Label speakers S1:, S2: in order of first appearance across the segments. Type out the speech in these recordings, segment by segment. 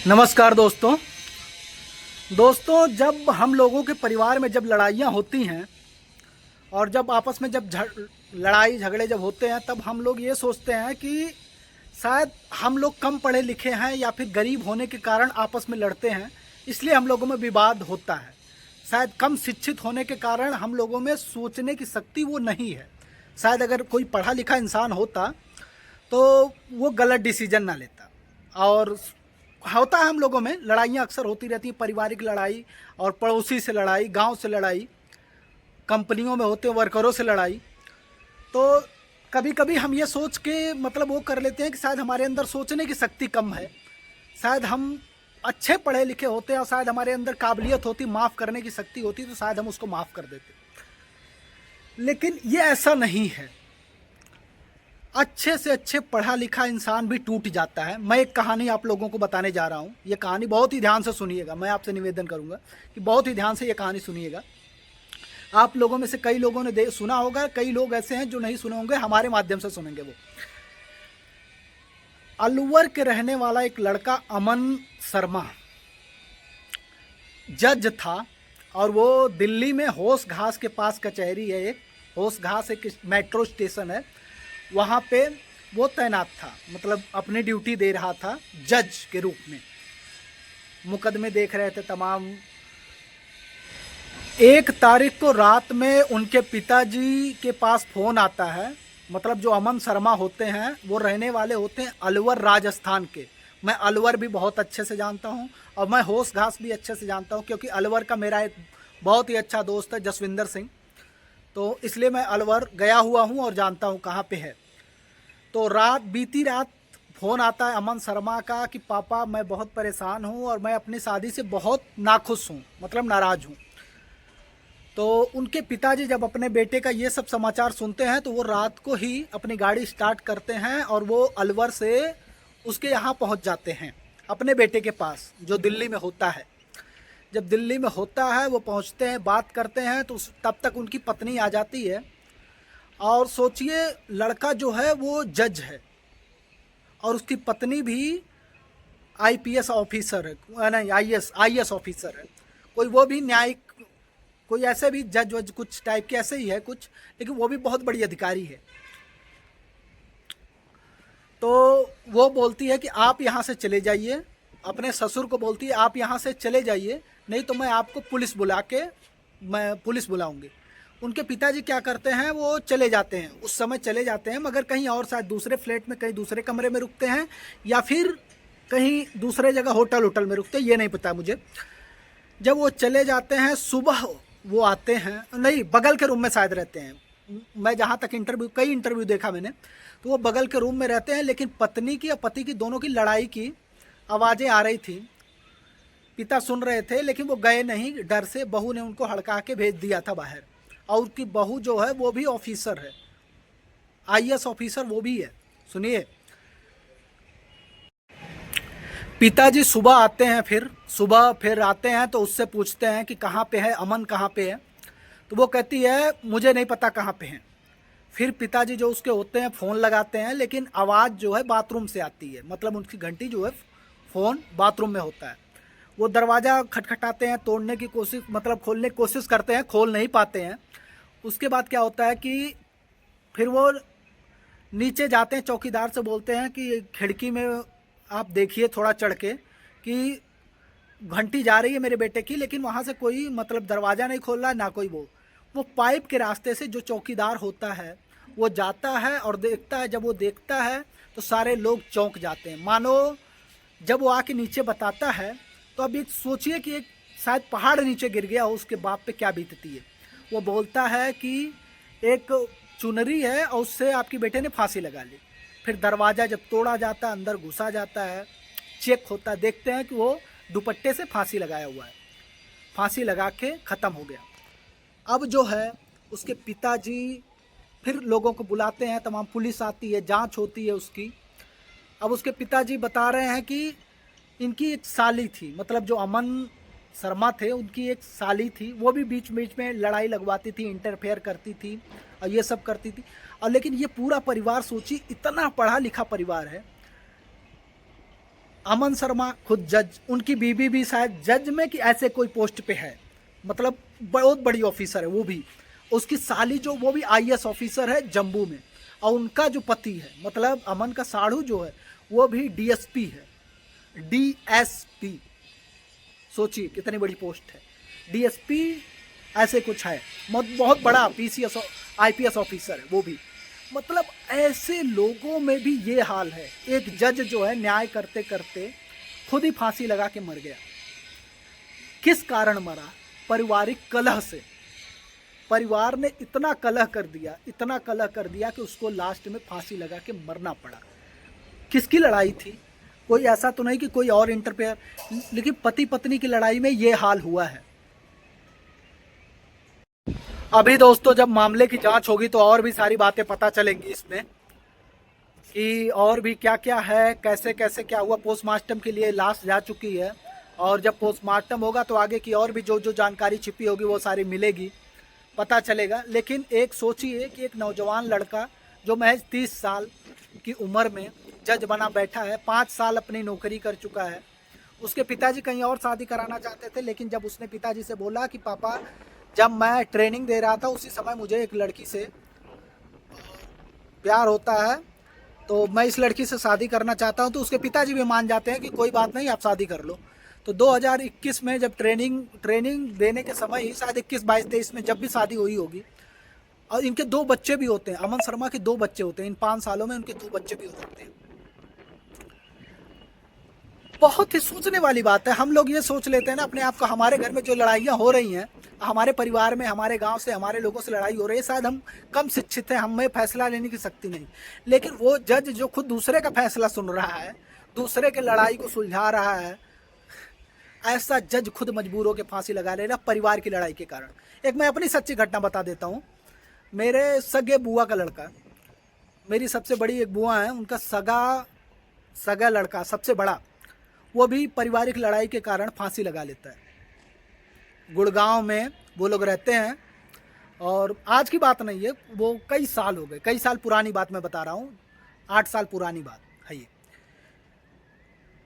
S1: नमस्कार दोस्तों, जब हम लोगों के परिवार में जब लड़ाइयाँ होती हैं और जब आपस में जब लड़ाई झगड़े जब होते हैं, तब हम लोग ये सोचते हैं कि शायद हम लोग कम पढ़े लिखे हैं या फिर गरीब होने के कारण आपस में लड़ते हैं, इसलिए हम लोगों में विवाद होता है। शायद कम शिक्षित होने के कारण हम लोगों में सोचने की शक्ति वो नहीं है। शायद अगर कोई पढ़ा लिखा इंसान होता तो वो गलत डिसीजन ना लेता। और होता है हम लोगों में लड़ाइयाँ अक्सर होती रहती हैं, पारिवारिक लड़ाई और पड़ोसी से लड़ाई, गांव से लड़ाई, कंपनियों में होते वर्करों से लड़ाई। तो कभी कभी हम ये सोच के मतलब वो कर लेते हैं कि शायद हमारे अंदर सोचने की शक्ति कम है, शायद हम अच्छे पढ़े लिखे होते हैं और शायद हमारे अंदर काबिलियत होती, माफ़ करने की शक्ति होती, तो शायद हम उसको माफ़ कर देते। लेकिन ये ऐसा नहीं है। अच्छे से अच्छे पढ़ा लिखा इंसान भी टूट जाता है। मैं एक कहानी आप लोगों को बताने जा रहा हूँ। ये कहानी बहुत ही ध्यान से सुनिएगा। मैं आपसे निवेदन करूँगा कि बहुत ही ध्यान से ये कहानी सुनिएगा। आप लोगों में से कई लोगों ने सुना होगा, कई लोग ऐसे हैं जो नहीं सुने होंगे, हमारे माध्यम से सुनेंगे। वो अलवर के रहने वाला एक लड़का अमन शर्मा जज था और वो दिल्ली में होश घास के पास कचहरी है, एक होश घास एक मेट्रो स्टेशन है, वहाँ पे वो तैनात था। मतलब अपनी ड्यूटी दे रहा था जज के रूप में, मुकदमे देख रहे थे तमाम। एक तारीख को रात में उनके पिताजी के पास फ़ोन आता है। मतलब जो अमन शर्मा होते हैं वो रहने वाले होते हैं अलवर राजस्थान के। मैं अलवर भी बहुत अच्छे से जानता हूँ और मैं होश घास भी अच्छे से जानता हूँ, क्योंकि अलवर का मेरा एक बहुत ही अच्छा दोस्त है जसविंदर सिंह, तो इसलिए मैं अलवर गया हुआ हूँ और जानता हूँ कहाँ पे है। तो बीती रात फ़ोन आता है अमन शर्मा का कि पापा मैं बहुत परेशान हूँ और मैं अपनी शादी से बहुत नाखुश हूँ, मतलब नाराज़ हूँ। तो उनके पिताजी जब अपने बेटे का ये सब समाचार सुनते हैं तो वो रात को ही अपनी गाड़ी स्टार्ट करते हैं और वो अलवर से उसके यहाँ पहुँच जाते हैं, अपने बेटे के पास जो दिल्ली में होता है। जब दिल्ली में होता है वो पहुँचते हैं, बात करते हैं, तो तब तक उनकी पत्नी आ जाती है। और सोचिए लड़का जो है वो जज है और उसकी पत्नी भी आईपीएस ऑफिसर है, नहीं आईएएस ऑफिसर है, कोई वो भी न्यायिक, कोई ऐसे भी जज वज कुछ टाइप के ऐसे ही है कुछ, लेकिन वो भी बहुत बड़ी अधिकारी है। तो वो बोलती है कि आप यहाँ से चले जाइए, अपने ससुर को बोलती है आप यहाँ से चले जाइए, नहीं तो मैं आपको पुलिस बुलाऊंगी। उनके पिताजी क्या करते हैं, वो चले जाते हैं, उस समय चले जाते हैं, मगर कहीं और शायद दूसरे फ्लैट में, कहीं दूसरे कमरे में रुकते हैं या फिर कहीं दूसरे जगह होटल में रुकते हैं, ये नहीं पता मुझे। जब वो चले जाते हैं सुबह वो आते हैं, नहीं बगल के रूम में शायद रहते हैं। मैं जहाँ तक कई इंटरव्यू देखा मैंने, तो वो बगल के रूम में रहते हैं, लेकिन पत्नी की और पति की दोनों की लड़ाई की आवाज़ें आ रही थी। पिता सुन रहे थे लेकिन वो गए नहीं, डर से बहू ने उनको हड़का के भेज दिया था बाहर। और उसकी बहू जो है वो भी ऑफिसर है, आईएएस ऑफिसर वो भी है। सुनिए, पिताजी सुबह आते हैं, फिर आते हैं तो उससे पूछते हैं कि कहाँ पे है अमन, कहाँ पे है। तो वो कहती है मुझे नहीं पता कहाँ पे हैं। फिर पिताजी जो उसके होते हैं फ़ोन लगाते हैं, लेकिन आवाज़ जो है बाथरूम से आती है, मतलब उनकी घंटी जो है फ़ोन बाथरूम में होता है। वो दरवाज़ा खटखटाते हैं, तोड़ने की कोशिश, मतलब खोलने की कोशिश करते हैं, खोल नहीं पाते हैं। उसके बाद क्या होता है कि फिर वो नीचे जाते हैं, चौकीदार से बोलते हैं कि खिड़की में आप देखिए थोड़ा चढ़ के कि घंटी जा रही है मेरे बेटे की, लेकिन वहाँ से कोई मतलब दरवाज़ा नहीं खोल रहा है ना कोई। वो पाइप के रास्ते से जो चौकीदार होता है वो जाता है और देखता है। जब वो देखता है तो सारे लोग चौंक जाते हैं, मानो जब वो आके नीचे बताता है तो अब एक सोचिए कि एक शायद पहाड़ नीचे गिर गया हो, उसके बाप पे क्या बीतती है। वो बोलता है कि एक चुनरी है और उससे आपकी बेटे ने फांसी लगा ली। फिर दरवाज़ा जब तोड़ा जाता है, अंदर घुसा जाता है, चेक होता है, देखते हैं कि वो दुपट्टे से फांसी लगाया हुआ है, फांसी लगा के ख़त्म हो गया। अब जो है उसके पिताजी फिर लोगों को बुलाते हैं, तमाम पुलिस आती है, जांच होती है उसकी। अब उसके पिताजी बता रहे हैं कि इनकी एक साली थी, मतलब जो अमन शर्मा थे उनकी एक साली थी, वो भी बीच बीच में लड़ाई लगवाती थी, इंटरफेयर करती थी और ये सब करती थी। और लेकिन ये पूरा परिवार सोची इतना पढ़ा लिखा परिवार है, अमन शर्मा खुद जज, उनकी बीवी भी शायद जज में कि ऐसे कोई पोस्ट पे है, मतलब बहुत बड़ी ऑफिसर है वो भी। उसकी साली जो वो भी आईएएस ऑफिसर है जम्मू में, और उनका जो पति है मतलब अमन का साढ़ू जो है वो भी डीएसपी है, डीएसपी। सोचिए कितनी बड़ी पोस्ट है, डीएसपी ऐसे कुछ है, बहुत बड़ा पीसीएस आईपीएस ऑफिसर है वो भी। मतलब ऐसे लोगों में भी ये हाल है। एक जज जो है न्याय करते करते खुद ही फांसी लगा के मर गया। किस कारण मरा? पारिवारिक कलह से। परिवार ने इतना कलह कर दिया, इतना कलह कर दिया कि उसको लास्ट में फांसी लगा के मरना पड़ा। किसकी लड़ाई थी? कोई ऐसा तो नहीं कि कोई और इंटरफेयर, लेकिन पति पत्नी की लड़ाई में ये हाल हुआ है। अभी दोस्तों जब मामले की जांच होगी तो और भी सारी बातें पता चलेंगी इसमें, कि और भी क्या क्या है, कैसे कैसे क्या हुआ। पोस्टमार्टम के लिए लाश जा चुकी है, और जब पोस्टमार्टम होगा तो आगे की और भी जो जो जानकारी छिपी होगी वो सारी मिलेगी, पता चलेगा। लेकिन एक सोचिए कि एक नौजवान लड़का जो महज 30 साल की उम्र में जज बना बैठा है, 5 साल अपनी नौकरी कर चुका है। उसके पिताजी कहीं और शादी कराना चाहते थे, लेकिन जब उसने पिताजी से बोला कि पापा जब मैं ट्रेनिंग दे रहा था उसी समय मुझे एक लड़की से प्यार होता है, तो मैं इस लड़की से शादी करना चाहता हूं, तो उसके पिताजी भी मान जाते हैं कि कोई बात नहीं, आप शादी कर लो। तो 2021 में जब ट्रेनिंग देने के समय ही शायद 21, 22, 23 में जब भी शादी हुई होगी, और इनके 2 बच्चे भी होते हैं। अमन शर्मा के 2 बच्चे होते हैं, इन 5 सालों में उनके 2 बच्चे भी हो जाते हैं। बहुत ही सोचने वाली बात है। हम लोग ये सोच लेते हैं ना अपने आप को, हमारे घर में जो लड़ाइयाँ हो रही हैं, हमारे परिवार में, हमारे गांव से, हमारे लोगों से लड़ाई हो रही है, शायद हम कम शिक्षित हैं, हमें फैसला लेने की शक्ति नहीं। लेकिन वो जज जो खुद दूसरे का फैसला सुन रहा है, दूसरे के लड़ाई को सुलझा रहा है, ऐसा जज खुद मजबूर होकर फांसी लगा ले रहा परिवार की लड़ाई के कारण। एक मैं अपनी सच्ची घटना बता देता हूँ। मेरे सगे बुआ का लड़का, मेरी सबसे बड़ी एक बुआ है, उनका सगा लड़का सबसे बड़ा, वो भी पारिवारिक लड़ाई के कारण फांसी लगा लेता है। गुड़गांव में वो लोग रहते हैं, और आज की बात नहीं है, वो कई साल हो गए, कई साल पुरानी बात मैं बता रहा हूँ, 8 साल पुरानी बात है ये।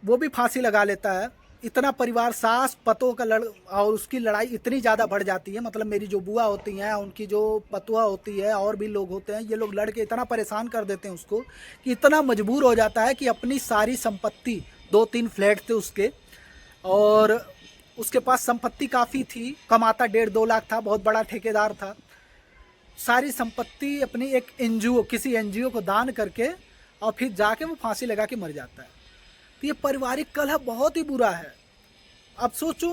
S1: वो भी फांसी लगा लेता है। इतना परिवार, सास पतों का और उसकी लड़ाई इतनी ज़्यादा बढ़ जाती है। मतलब मेरी जो बुआ होती हैं, उनकी जो पतुआ होती है, और भी लोग होते हैं, ये लोग लड़ के इतना परेशान कर देते हैं उसको कि इतना मजबूर हो जाता है कि अपनी सारी संपत्ति, 2-3 फ्लैट थे उसके, और उसके पास संपत्ति काफ़ी थी, कमाता 1.5-2 लाख था, बहुत बड़ा ठेकेदार था। सारी संपत्ति अपनी एक एनजीओ, किसी एनजीओ को दान करके, और फिर जाके वो फांसी लगा के मर जाता है। तो ये पारिवारिक कलह बहुत ही बुरा है। अब सोचो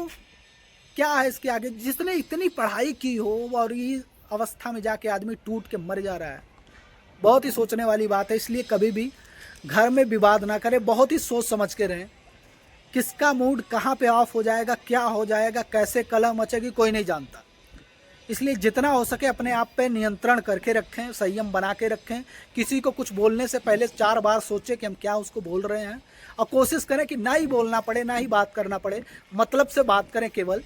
S1: क्या है इसके आगे। जिसने इतनी पढ़ाई की हो और इस अवस्था में जाके आदमी टूट के मर जा रहा है, बहुत ही सोचने वाली बात है। इसलिए कभी भी घर में विवाद ना करें, बहुत ही सोच समझ के रहें। किसका मूड कहाँ पे ऑफ हो जाएगा, क्या हो जाएगा, कैसे कलह मचेगी, कोई नहीं जानता। इसलिए जितना हो सके अपने आप पे नियंत्रण करके रखें, संयम बना के रखें। किसी को कुछ बोलने से पहले 4 बार सोचें कि हम क्या उसको बोल रहे हैं, और कोशिश करें कि ना ही बोलना पड़े, ना ही बात करना पड़े, मतलब से बात करें केवल।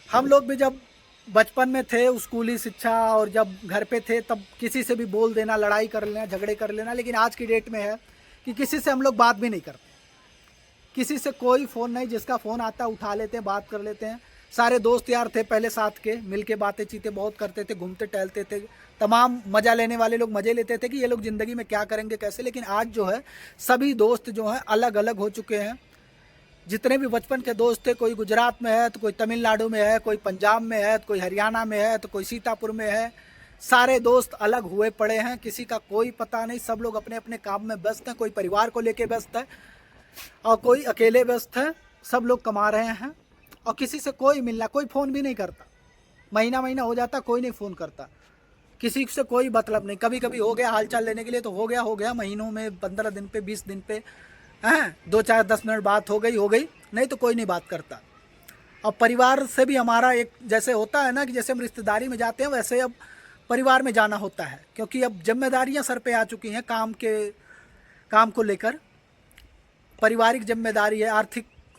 S1: हम लोग भी जब बचपन में थे, स्कूली शिक्षा और जब घर पे थे, तब किसी से भी बोल देना, लड़ाई कर लेना, झगड़े कर लेना। लेकिन आज की डेट में है कि किसी से हम लोग बात भी नहीं करते, किसी से कोई फ़ोन नहीं, जिसका फ़ोन आता उठा लेते हैं, बात कर लेते हैं। सारे दोस्त यार थे पहले साथ के, मिल के बातें चीतें बहुत करते थे, घूमते टहलते थे, तमाम मज़ा लेने वाले लोग मज़े लेते थे कि ये लोग ज़िंदगी में क्या करेंगे, कैसे। लेकिन आज जो है सभी दोस्त जो हैं अलग अलग हो चुके हैं। जितने भी बचपन के दोस्त थे, कोई गुजरात में है, तो कोई तमिलनाडु में है, कोई पंजाब में है, तो कोई हरियाणा में है, तो कोई सीतापुर में है। सारे दोस्त अलग हुए पड़े हैं, किसी का कोई पता नहीं। सब लोग अपने अपने काम में व्यस्त हैं, कोई परिवार को लेके व्यस्त है और कोई अकेले व्यस्त है। सब लोग कमा रहे हैं, और किसी से कोई मिलना, कोई फ़ोन भी नहीं करता। महीना हो जाता, कोई नहीं फ़ोन करता, किसी से कोई मतलब नहीं। कभी कभी हो गया हालचाल लेने के लिए, तो हो गया महीनों में, 15 दिन पे, 20 दिन पे, हैं 2-4-10 मिनट बात हो गई, नहीं तो कोई नहीं बात करता। और परिवार से भी हमारा एक जैसे होता है ना, कि जैसे हम रिश्तेदारी में जाते हैं, वैसे अब परिवार में जाना होता है, क्योंकि अब जिम्मेदारियां सर पे आ चुकी हैं। काम को लेकर पारिवारिक जिम्मेदारी है,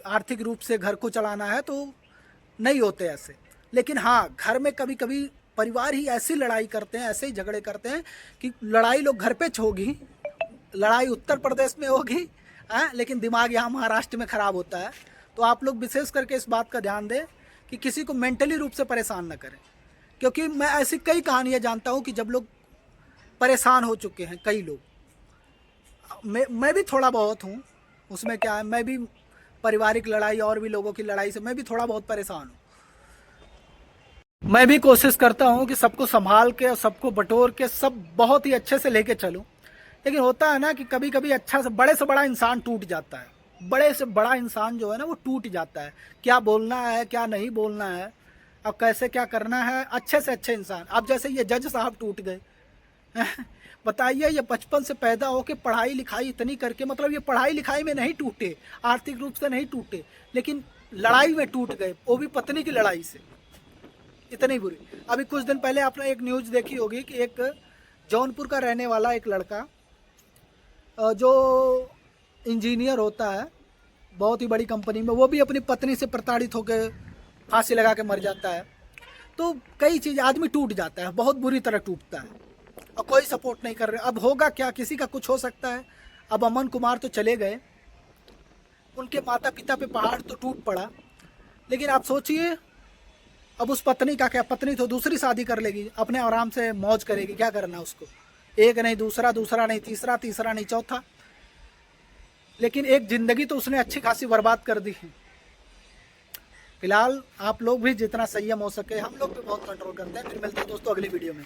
S1: आर्थिक रूप से घर को चलाना है, तो नहीं होते ऐसे। लेकिन हाँ, घर में कभी कभी परिवार ही ऐसी लड़ाई करते हैं, ऐसे ही झगड़े करते हैं कि लड़ाई लोग घर पे होगी, लड़ाई उत्तर प्रदेश में होगी, लेकिन दिमाग यहाँ महाराष्ट्र में ख़राब होता है। तो आप लोग विशेष करके इस बात का ध्यान दें कि किसी को मेंटली रूप से परेशान न करें, क्योंकि मैं ऐसी कई कहानियाँ जानता हूँ कि जब लोग परेशान हो चुके हैं, कई लोग, मैं भी थोड़ा बहुत हूँ, उसमें क्या है, मैं भी पारिवारिक लड़ाई और भी लोगों की लड़ाई से मैं भी थोड़ा बहुत परेशान हूँ। मैं भी कोशिश करता हूँ कि सबको संभाल के और सबको बटोर के सब बहुत ही अच्छे से लेके चलूँ, लेकिन होता है ना कि कभी कभी अच्छा से बड़ा इंसान टूट जाता है। बड़े से बड़ा इंसान जो है ना वो टूट जाता है, क्या बोलना है क्या नहीं बोलना है, अब कैसे क्या करना है। अच्छे से अच्छे इंसान, अब जैसे ये जज साहब टूट गए बताइए, ये बचपन से पैदा होके पढ़ाई लिखाई इतनी करके, मतलब ये पढ़ाई लिखाई में नहीं टूटे, आर्थिक रूप से नहीं टूटे, लेकिन लड़ाई में टूट गए, वो भी पत्नी की लड़ाई से, इतनी बुरी। अभी कुछ दिन पहले आपने एक न्यूज़ देखी होगी कि एक जौनपुर का रहने वाला एक लड़का जो इंजीनियर होता है बहुत ही बड़ी कंपनी में, वो भी अपनी पत्नी से प्रताड़ित होकर फांसी लगा के मर जाता है। तो कई चीज़ आदमी टूट जाता है, बहुत बुरी तरह टूटता है, और कोई सपोर्ट नहीं कर रहे। अब होगा क्या, किसी का कुछ हो सकता है। अब अमन कुमार तो चले गए, उनके माता पिता पे पहाड़ तो टूट पड़ा, लेकिन आप सोचिए अब उस पत्नी का क्या, पत्नी तो दूसरी शादी कर लेगी, अपने आराम से मौज करेगी, क्या करना उसको, एक नहीं दूसरा, दूसरा नहीं तीसरा, तीसरा नहीं चौथा, लेकिन एक ज़िंदगी तो उसने अच्छी खासी बर्बाद कर दी है। फिलहाल आप लोग भी जितना संयम हो सके, हम लोग भी बहुत कंट्रोल करते हैं। फिर मिलते हैं दोस्तों अगली वीडियो में।